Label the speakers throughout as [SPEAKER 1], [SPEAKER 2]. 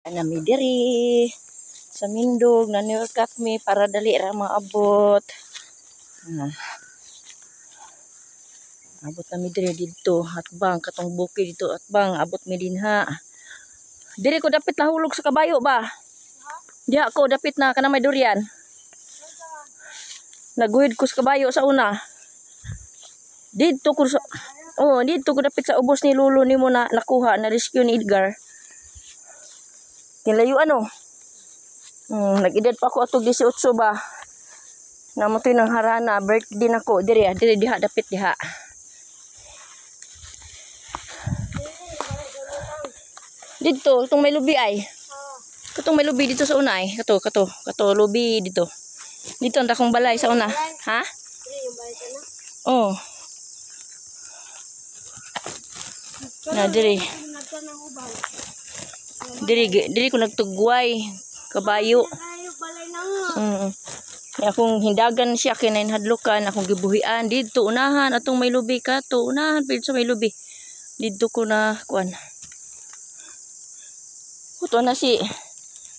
[SPEAKER 1] Nami diri sa Mindog na niwalkat mi para dali ra maabot. Abot nami diri dito atbang katong bukid dito atbang abot mi dinha. Diri ko dapit lahulog sa kabayo ba? Diha ko dapit na kana may durian. Naguhid ko sa kabayo sa una. Dito ko sa dito ko dapit sa ubos ni Lolo nimo na nakuha na rescue ni Edgar. Nilayo ano? Nag-edad pa ako atog 18 ba. Namotoy ng harana, birthday nako diri diha dapit diha. Dito, itong may lubi ay. Katong may lubi dito sa una ay. Kato lubi dito. Dito ang dakong balay sa una. Ha? Oh. Na diri. Diri ko nagtugway kabayo. Akong hindagan siya kinainhadlokan, akong gibuhian dito unahan atong may lubi kato unahan pid sa may lubi. Dito ko na kuan. Kuto na si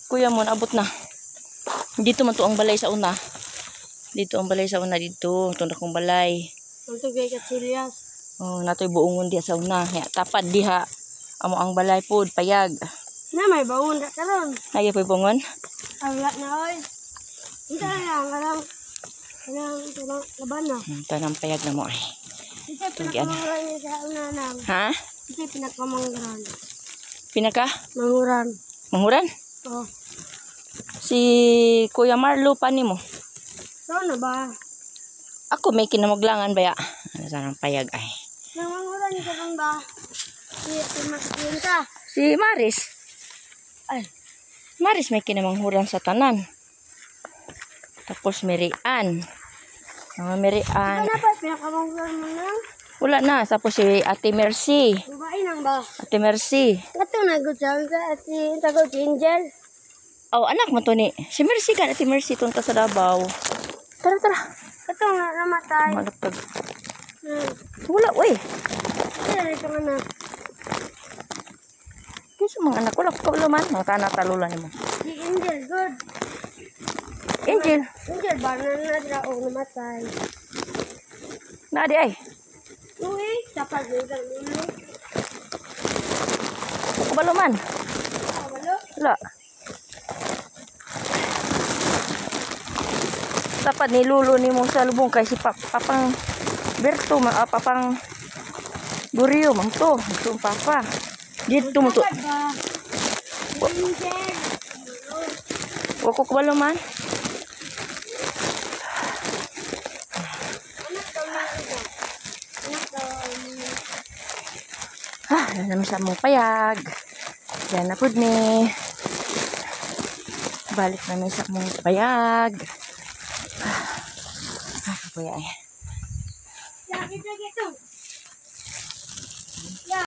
[SPEAKER 1] kuya mo naabot na. Dito man to ang balay sa una. Dito ang balay sa una dito, tong dakong balay.
[SPEAKER 2] Unto gay katsilyas.
[SPEAKER 1] Natoy buongon diha sa una. Tapad diha amo ang balay pod payag.
[SPEAKER 2] Na may baon ra karon.
[SPEAKER 1] Ay poy bungon.
[SPEAKER 2] Wala na oy. Ito lang kanang laban na.
[SPEAKER 1] Tanang payag na mo ay.
[SPEAKER 2] Ito pinakamanguran niya sa una nang.
[SPEAKER 1] Ha?
[SPEAKER 2] Ito pinakamanguran.
[SPEAKER 1] Pinaka?
[SPEAKER 2] Manguran.
[SPEAKER 1] Manguran?
[SPEAKER 2] Oh.
[SPEAKER 1] Si Kuya Marlo pa nimo.
[SPEAKER 2] Saan na ba?
[SPEAKER 1] Ako may kinamaglangan baya. Ano sanang payag ay.
[SPEAKER 2] Manguran niya sa ba?
[SPEAKER 1] Si Maris. Ay. Maris may kinamanghuran sa tanan. Tapos Mirian. Mirian.
[SPEAKER 2] Ano pa pinakamanguran mo na?
[SPEAKER 1] Wala na. Tapos si Ate Mercy.
[SPEAKER 2] Babae nang ba?
[SPEAKER 1] Ate Mercy.
[SPEAKER 2] Ito nagutang sa ati tago Angel.
[SPEAKER 1] Anak mo to ni. Si Mercy ka. Ate Mercy tunta sa Davao. Tara.
[SPEAKER 2] Ito nga namatay.
[SPEAKER 1] Malapag. Wala, uy.
[SPEAKER 2] Ito nga na.
[SPEAKER 1] Kasi mga anak ko lang man. Mga kanatalulan mo.
[SPEAKER 2] Si Angel, good.
[SPEAKER 1] Angel.
[SPEAKER 2] Angel, ba na o namatay?
[SPEAKER 1] Nadi ay.
[SPEAKER 2] Uy, dapat yung ulo.
[SPEAKER 1] Kabalo man.
[SPEAKER 2] Walo?
[SPEAKER 1] Wala. Dapat nilulo ni mo sa lubong kay si Papang Berto, Papang Gurio, mang to. Ito ang papa. Dito mo to. Wako kabalo man. Naman sa mong payag. Yan na po ni. Balik namin sa mong payag. Kuya eh.